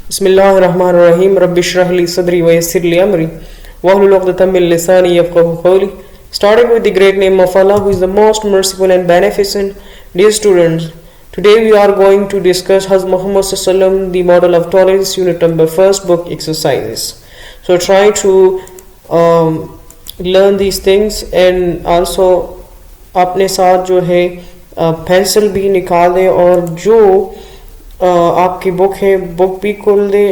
Bismillahirrahmanirrahim. Rabbi shrah li sadri wa yassir li amri wahlul 'uqdatam min lisani yafqahu qawli. Starting with the great name of Allah, who is the most merciful and beneficent. Dear students, today we are going to discuss Hazrat Muhammad Sallam, the model of tolerance, unit number first, book exercises. So try to learn these things and also अपने साथ जो है pencil भी निकाल दें और जो आपकी बुक है बुक भी खोल दे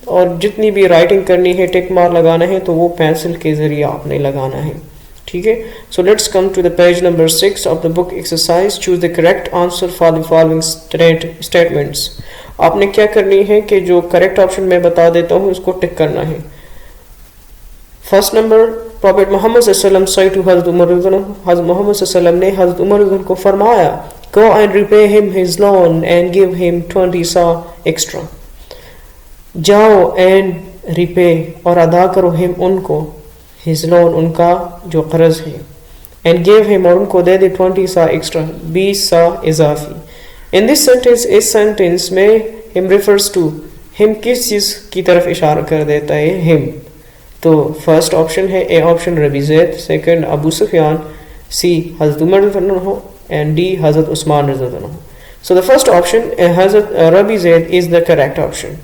और जितनी भी राइटिंग करनी है टिक मार लगाना है तो वो पेंसिल के ज़रिए आपने लगाना है, ठीक है. So let's come to the page number 6 of the book exercise. Choose the correct answer for the following statements. आपने क्या करनी है कि जो करेक्ट ऑप्शन मैं बता देता हूँ उसको टिक करना है. फर्स्ट नंबर, प्रॉफेट मोहम्मद सल्लल्लाहु अलैहि वसल्लम said to Hazrat Umar, Hazrat Muhammad सल्लल्लाहु अलैहि वसल्लम ने Hazrat Umar को फरमाया, go and repay him his loan and give him 20 sa extra. जाओ and repay और अदा करो him उनको, his loan उनका जो कर्ज है, and give him और उनको दे दे 20 sa extra, 20 sa इजाफी. In this sentence, इस sentence में him refers to, him किस चीज़ की तरफ इशारा कर देता है? him. तो फर्स्ट ऑप्शन है A option Rabi Zaid, second Abu Sufyan, C हज़रत उमर रज़ियल्लाहु एंड डी हज़रत उस्मान रज़ियल्लाहु. सो द फर्स्ट ऑप्शन हज़रत Rabi Zaid is the correct option.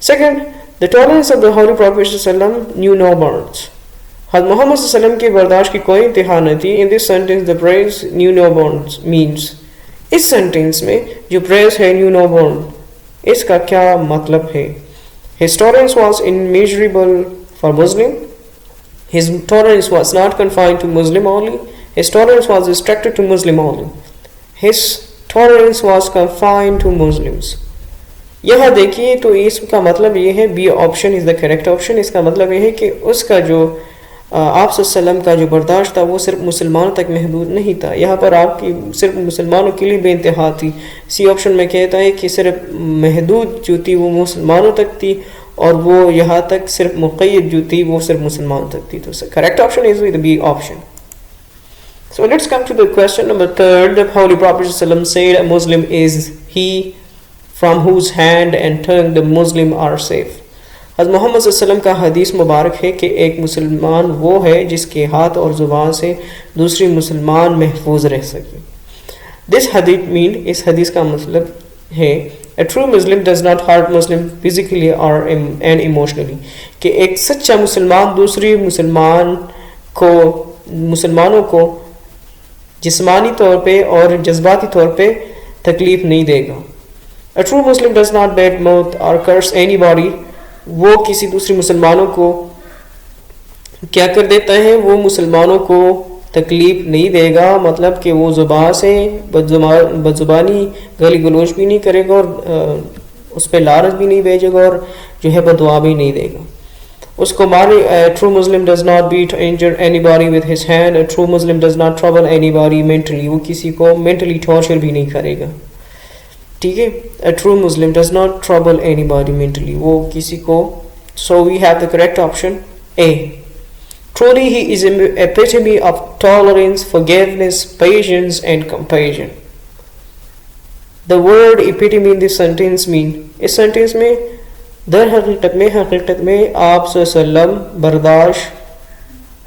Second, the tolerance of the holy prophet सल्लल्लाहु अलैहि वसल्लम न्यू नो बर्ड्स. हज़रत मोहम्मद सल्लल्लाहु अलैहि वसल्लम की बर्दाश्त की कोई इंतहा न थी. In this sentence the phrase knew no bounds means, इस सेंटेंस में जो प्रेज है न्यू नो बर्ड, इसका क्या मतलब है? His tolerance was immeasurable for Muslim. His tolerance was not confined to Muslim only. His tolerance was restricted to Muslim only. His tolerance was confined to Muslims. यहाँ देखिए तो इसका मतलब ये है B option is the correct option. इसका मतलब ये है कि उसका जो आप सल्लम का जो बर्दाश्त था वो सिर्फ मुसलमानों तक महदूद नहीं था. यहाँ पर आपकी सिर्फ मुसलमानों के लिए बेइंतहा थी. सी ऑप्शन में कहता है कि सिर्फ महदूद जो थी वो मुसलमानों तक थी और वो यहाँ तक सिर्फ मुक़य्यद जो थी वो सिर्फ मुसलमानों तक थी. तो correct option is with B option. So let's come to the question number 3. The Holy Prophet ﷺ said a Muslim is he from whose hand and tongue the Muslim are safe. हज़रत मोहम्मद सल्लल्लाहु अलैहि वसल्लम का हदीस मुबारक है कि एक मुसलमान वो है जिसके हाथ और ज़ुबान से दूसरी मुसलमान महफूज रह सके. दिस हदीस मीन, इस हदीस का मतलब है A true Muslim does not hurt Muslim physically or and emotionally. कि एक सच्चा मुसलमान दूसरी मुसलमानों को जिस्मानी तौर पे और जज्बाती तौर पे तकलीफ नहीं देगा. A true Muslim does not bad mouth or curse anybody. वो किसी दूसरी मुसलमानों को क्या कर देता है? वो मुसलमानों को तकलीफ नहीं देगा, मतलब कि वो ज़ुबान से बदजुबानी गाली गलोच भी नहीं करेगा और उस पर लारत भी नहीं भेजेगा और जो है बदुआ भी नहीं देगा. उसको मारे. True Muslim does not beat injure anybody with his hand. True Muslim does not trouble anybody mentally. वो किसी को मेंटली टॉर्चर भी नहीं करेगा, ठीक है. A true Muslim does not trouble anybody mentally. वो किसी को. So we have the correct option A. Truly he is an epitome of tolerance, forgiveness, patience and compassion. The word epitome in this sentence mean, इस sentence में दर हकीकत में आप सल्लम बर्दाश्त,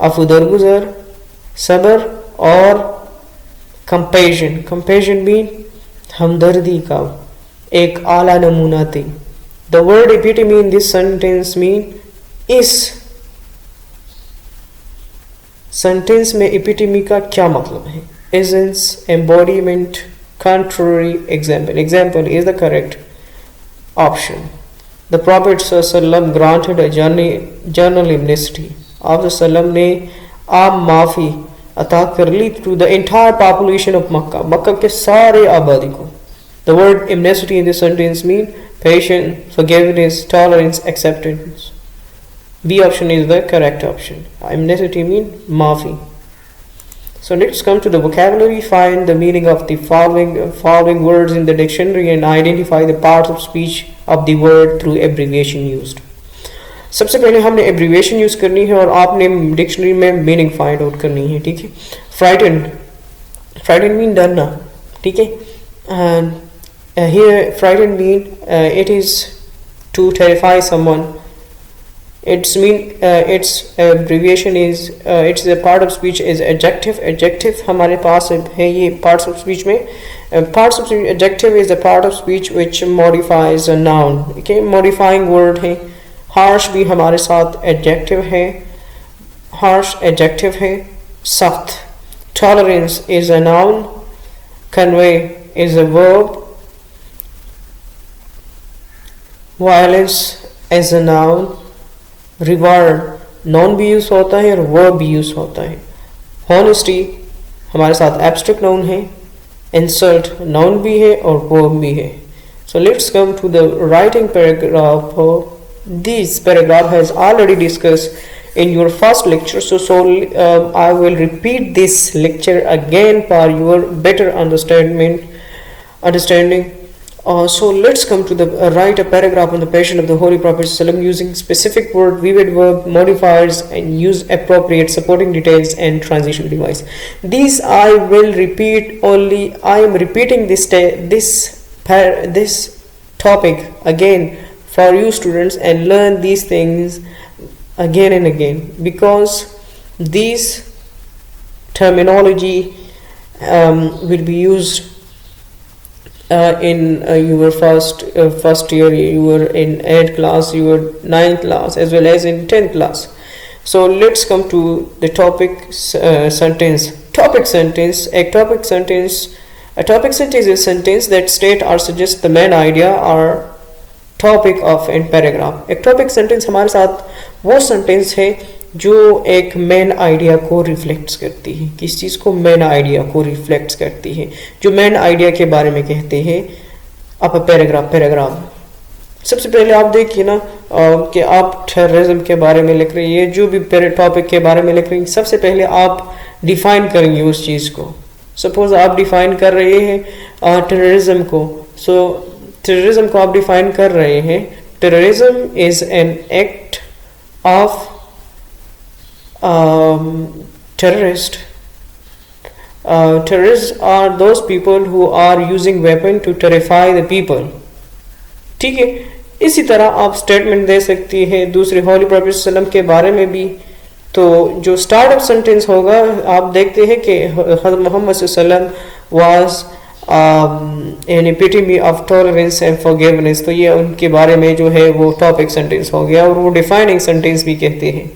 अफ़ू दरगुज़र, सब्र और compassion mean हमदर्दी का एक आला नमूना थे. The word epitome in this sentence mean, इस सेंटेंस में epitome का क्या मतलब है? Essence, embodiment, contrary, example. Example is the correct option. The Prophet ﷺ granted a general amnesty. आप सल्लम ने आम माफ़ी अता कर ली to the entire population of Makkah. मक्का के सारे आबादी को. The word amnesty in this sentence mean patience, forgiveness, tolerance, acceptance. B option is the correct option. Amnesty mean maafi. So let's come to the vocabulary. Find the meaning of the following words in the dictionary and identify the parts of speech of the word through abbreviation used. सबसे पहले हमने abbreviation use करनी है और आपने dictionary में meaning find out करनी है, ठीक है. फ्राइटेंड मीन डरना, ठीक है. Here frightened mean it is to terrify someone. Its abbreviation is it's a part of speech is adjective. Adjective हमारे पास है ये parts of speech में. Parts of speech, adjective is a part of speech which modifies a noun. Okay, modifying word है. Harsh भी हमारे साथ adjective है. Harsh adjective है. सख्त. Tolerance is a noun. Convey is a verb. Violence is a noun. Reward non भी use होता है और वर्ब भी यूज होता है. हॉनेस्टी हमारे साथ एब्स्ट्रैक्ट नाउन है. इंसल्ट नाउन भी है और वर्ब भी है. So let's come to the writing paragraph. This paragraph has already discussed in your first lecture, so I will repeat this lecture again for your better understanding. So let's come to the write a paragraph on the passion of the Holy Prophet ﷺ using specific word, vivid verb, modifiers, and use appropriate supporting details and transition device. These I will repeat only. I am repeating this topic again for you students and learn these things again and again, because these terminology will be used in your first year, you were in 8th class, you were 9th class, as well as in 10th class. So let's come to the topic sentence. Topic sentence. A topic sentence is a sentence that state or suggest the main idea or topic of a paragraph. एक topic sentence हमारे साथ वो sentence है जो एक main idea को reflect करती है. किस चीज़ को? मेन आइडिया को रिफ्लेक्ट करती है, जो मेन आइडिया के बारे में कहते हैं. अब पैराग्राफ सबसे पहले आप देखिए ना कि आप टेररिज्म के बारे में लिख रही है, जो भी टॉपिक के बारे में लिख रही है, सबसे पहले आप डिफाइन करेंगे उस चीज़ को. सपोज आप डिफाइन कर रहे हैं टेररिज्म को. सो टेररिज्म को आप डिफाइन कर रहे हैं. Terrorism is an act of terrorists are those people who are using weapon to terrify the people. ठीक है. इसी तरह आप स्टेटमेंट दे सकती है दूसरे होली प्रॉफेट सल्लम के बारे में भी. तो जो स्टार्ट ऑफ सेंटेंस होगा, आप देखते हैं कि हज़रत मोहम्मद सल्लम was an epitome of tolerance and forgiveness. तो ये उनके बारे में जो है वो टॉपिक सेंटेंस हो गया, और वो डिफाइनिंग सेंटेंस भी कहते हैं.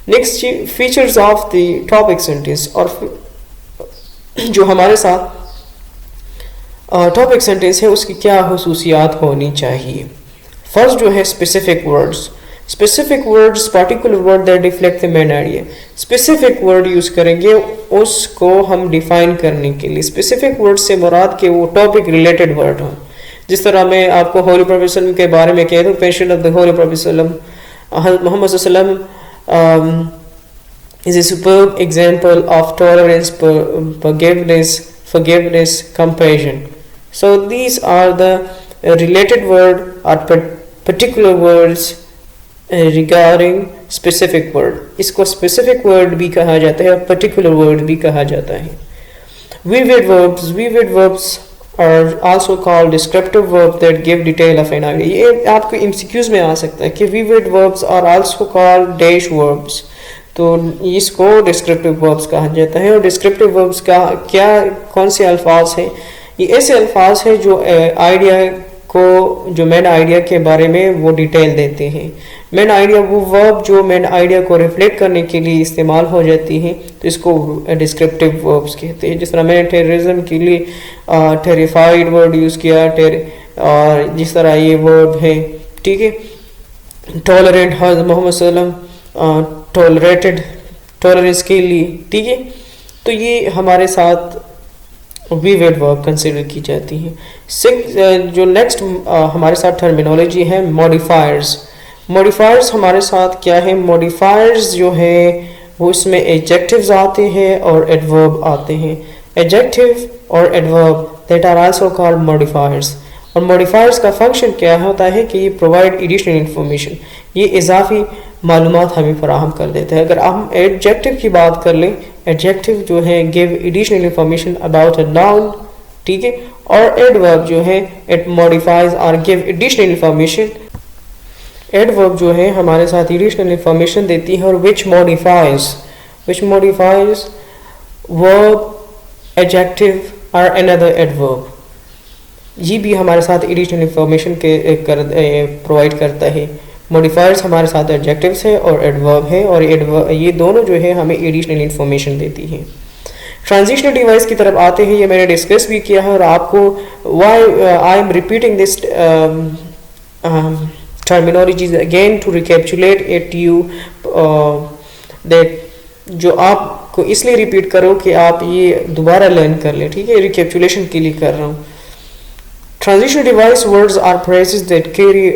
Next features of the topic sentence. और जो हमारे साथ टॉपिक सेंटेंस है उसकी क्या हुसूसियात होनी चाहिए. फर्स्ट जो है specific words. Specific words particular word that reflect the main idea. Specific word use करेंगे उसको हम डिफाइन करने के लिए. स्पेसिफिक वर्ड से मुराद के वो टॉपिक रिलेटेड वर्ड हो. जिस तरह मैं आपको होली प्रॉफेट सल्लम के बारे में कह दूँ, passion of the holy prophet सल्लम, मोहम्मद सल्लम is a superb example of tolerance, forgiveness, compassion. So these are the related word or particular words regarding specific word. इसको specific word भी कहा जाता है और particular word भी कहा जाता है. Vivid verbs are also called descriptive verbs that give detail of an idea. ये आपको MCQs में आ सकता है कि vivid verbs are also called dash verbs. तो इसको descriptive verbs कहा जाता है. और descriptive verbs का क्या कौन से अल्फाज हैं? ये ऐसे अल्फाज हैं जो आइडिया को, जो मेन आइडिया के बारे में वो डिटेल देते हैं. मेन आइडिया वो वर्ब जो मेन आइडिया को रिफ्लेक्ट करने के लिए इस्तेमाल हो जाती है, तो इसको डिस्क्रिप्टिव वर्ब्स कहते हैं. जिस तरह मैंने टेररिज्म के लिए टेरिफाइड वर्ड यूज़ किया, और जिस तरह ये वर्ब है, ठीक है. टॉलरेंट, हज़रत मोहम्मद सल्लम टॉलरेटेड टॉलरेंस के लिए, ठीक है. तो ये हमारे साथ विविड वर्ब कंसिडर की जाती है. जो नेक्स्ट हमारे साथ टर्मिनोलॉजी है मॉडिफायर्स. मॉडिफायर्स हमारे साथ क्या है? मॉडिफायर्स जो है वो इसमें एडजेक्टिव्स आते हैं और एडवर्ब आते हैं. एडजेक्टिव और adverb that are also called modifiers. और मॉडिफायर्स का फंक्शन क्या होता है कि ये प्रोवाइड एडिशनल इंफॉर्मेशन, ये इजाफी मालूमात हमें फराहम कर देता है. अगर हम एडजेक्टिव की बात कर लें, एडजेक्टिव जो है give additional information about a noun, ठीक है. और एडवर्ब जो है इट मॉडिफाइज और गिव एडिशनल इंफॉर्मेशन एडवर्ब जो है हमारे साथ एडिशनल इंफॉर्मेशन देती है और विच मॉडिफाइज वर्ब, एडजेक्टिव और अनदर एडवर्ब, ये भी हमारे साथ एडिशनल इंफॉर्मेशन के प्रोवाइड करता है। मॉडिफायर्स हमारे साथ एडजेक्टिव्स है और एडवर्ब है, और ये दोनों जो है हमें एडिशनल इंफॉर्मेशन देती है। ट्रांजिशनल डिवाइस की तरफ आते हैं, ये मैंने डिस्कस भी किया है और आपको why I am repeating this terminologies again to recapitulate it you that जो आपको इसलिए रिपीट करो कि आप ये दोबारा लर्न कर लें, ठीक है, रिकैपिचुलेशन के लिए कर रहा हूँ। Transitional device words or phrases that carry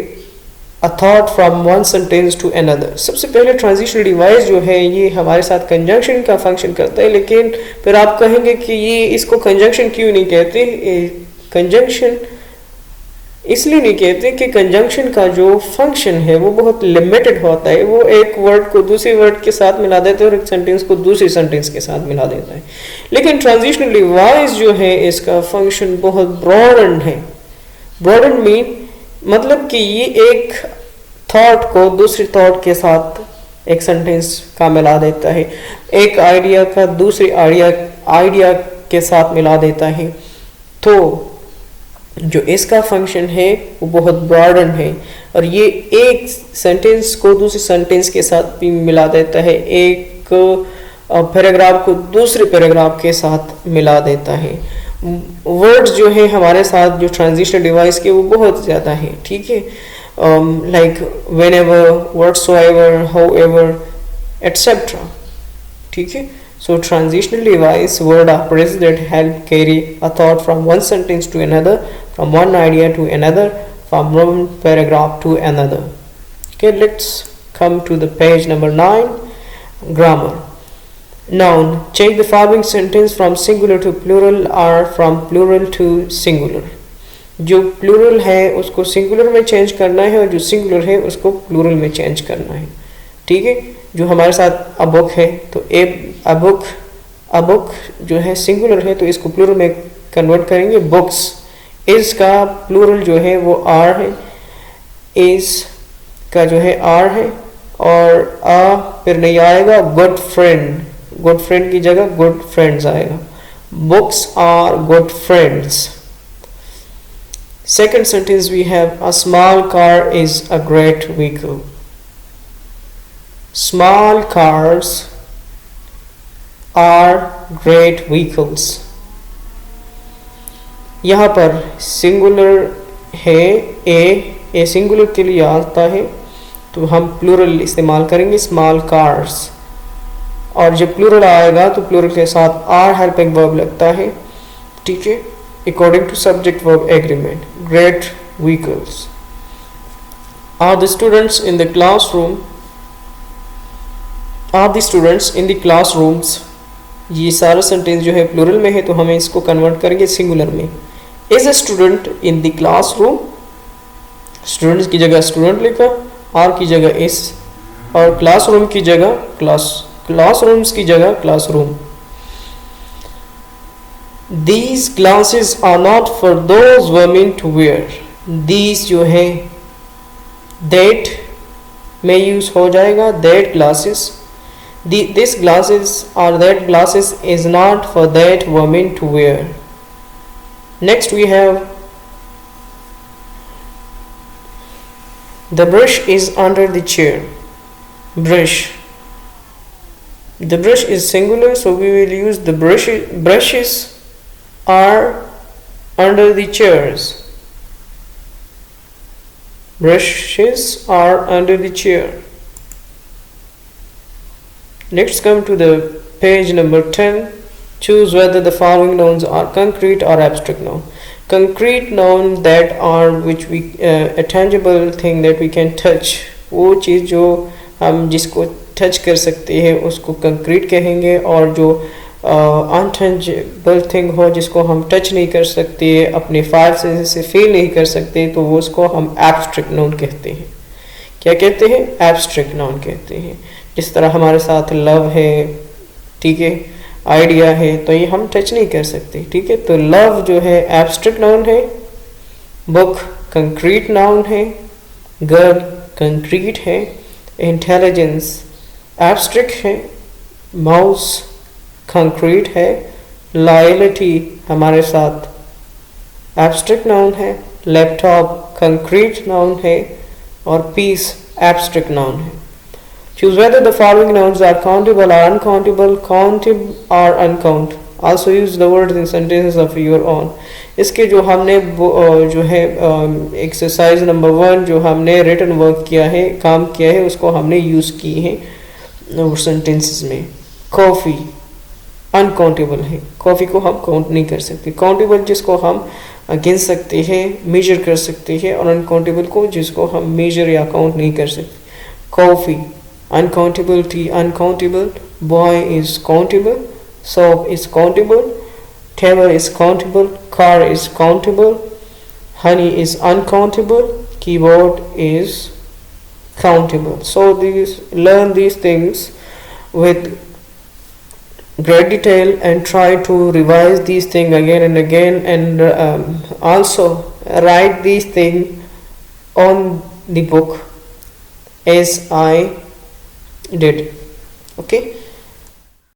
a thought from one sentence to another. सबसे पहले ट्रांजिशनल डिवाइस जो है ये हमारे साथ कंजंक्शन का फंक्शन करता है, लेकिन फिर आप कहेंगे कि ये इसको कंजंक्शन क्यों नहीं कहते। कंजंक्शन इसलिए नहीं कहते कि कंजंक्शन का जो फंक्शन है वो बहुत लिमिटेड होता है, वो एक वर्ड को दूसरे वर्ड के साथ मिला देता है और एक सेंटेंस को दूसरे सेंटेंस के साथ मिला देता है। लेकिन ट्रांजिशनल डिवाइस जो है इसका फंक्शन बहुत ब्रॉडन है। ब्रॉडन मीन मतलब कि ये एक थॉट को दूसरे थॉट के साथ एक सेंटेंस का मिला देता है, एक आइडिया का दूसरे आइडिया के साथ मिला देता है। तो जो इसका फंक्शन है वो बहुत ब्रॉडन है और ये एक सेंटेंस को दूसरे सेंटेंस के साथ भी मिला देता है, एक पैराग्राफ को दूसरे पैराग्राफ के साथ मिला देता है। वर्ड्स जो है हमारे साथ जो ट्रांजिशनल डिवाइस के वो बहुत ज़्यादा है, ठीक है, like whenever, whatsoever, however etcetera, ठीक है। So transitional device word are phrases that help carry a thought from one sentence to another, from one idea to another, from one paragraph to another. Okay, let's come to the page number 9, grammar. Noun, change the following sentence from singular to plural or from plural to singular. जो plural है उसको singular में change करना है और जो singular है उसको plural में change करना है, ठीक है। जो हमारे साथ अबुक है तो अबुक जो है सिंगुलर है तो इसको प्लूरल में कन्वर्ट करेंगे बुक्स। इज का प्लूरल जो है वो आर है, इज का जो है आर है और आ फिर नहीं आएगा। गुड फ्रेंड की जगह गुड फ्रेंड्स आएगा। Books are good friends. Second sentence we have a small car is a great vehicle. Small cars are great vehicles। यहाँ पर सिंगुलर है, ए सिंगुलर के लिए आता है तो हम प्लूरल इस्तेमाल करेंगे स्मॉल कार्स, और जब प्लूरल आएगा तो प्लूरल के साथ आर हेल्पिंग वर्ब लगता है, ठीक है, according to subject verb agreement. Great vehicles. Are the students in the classroom, are the students in the classrooms. ये सारा सेंटेंस जो है प्लूरल में है तो हमें इसको कन्वर्ट करेंगे सिंगुलर में। Is a student in the classroom, students की जगह स्टूडेंट लिखा, आर की जगह इस, और क्लासरूम की जगह क्लासरूम्स की जगह classroom. These glasses are not for those women to wear। These जो है that में यूज हो जाएगा, that glasses। This glasses or that glasses is not for that woman to wear। Next we have the brush is under the chair। Brush, the brush is singular so we will use the brushes are under the chairs। Brushes are under the chair। Next come to the page number 10. Choose whether the following nouns are concrete or abstract noun। Concrete noun that are which we a tangible thing that we can touch। वो चीज़ जो हम जिसको touch कर सकते हैं उसको concrete कहेंगे, और जो अनटंजेबल थिंग हो जिसको हम टच नहीं कर सकते, अपने फाइव सेंसेस से फील नहीं कर सकते, तो वो उसको हम एब्स्ट्रैक्ट नाउन कहते हैं। क्या कहते हैं? एब्स्ट्रैक्ट नाउन कहते हैं। जिस तरह हमारे साथ लव है, ठीक है, आइडिया है, तो ये हम टच नहीं कर सकते, ठीक है। तो लव जो है एब्स्ट्रैक्ट नाउन है, बुक कंक्रीट नाउन है, गर्ल कंक्रीट है, इंटेलिजेंस एब्स्ट्रैक्ट है, माउस कंक्रीट है, लॉयल्टी हमारे साथ एब्स्ट्रैक्ट नाउन है, लैपटॉप कंक्रीट नाउन है और पीस एब्स्ट्रैक्ट नाउन है. Choose whether the following nouns are countable or uncountable, countable or uncount. Also use the words in sentences of your own. इसके जो हमने जो है एक्सरसाइज नंबर 1 जो हमने रिटन वर्क किया है, काम किया है, उसको हमने यूज़ की है सेंटेंसेस में. कॉफ़ी अनकाउंटेबल है, कॉफ़ी को हम काउंट नहीं कर सकते. काउंटेबल जिसको हम गिन सकते हैं, मेजर कर सकते हैं, और अनकाउंटेबल को जिसको हम मेजर या काउंट नहीं कर सकते. Coffee uncountability uncountable, boy is countable, soap is countable, table is countable, car is countable, honey is uncountable, keyboard is countable. So learn these things with great detail and try to revise these things again and again, and also write these things on the book as I did. Okay.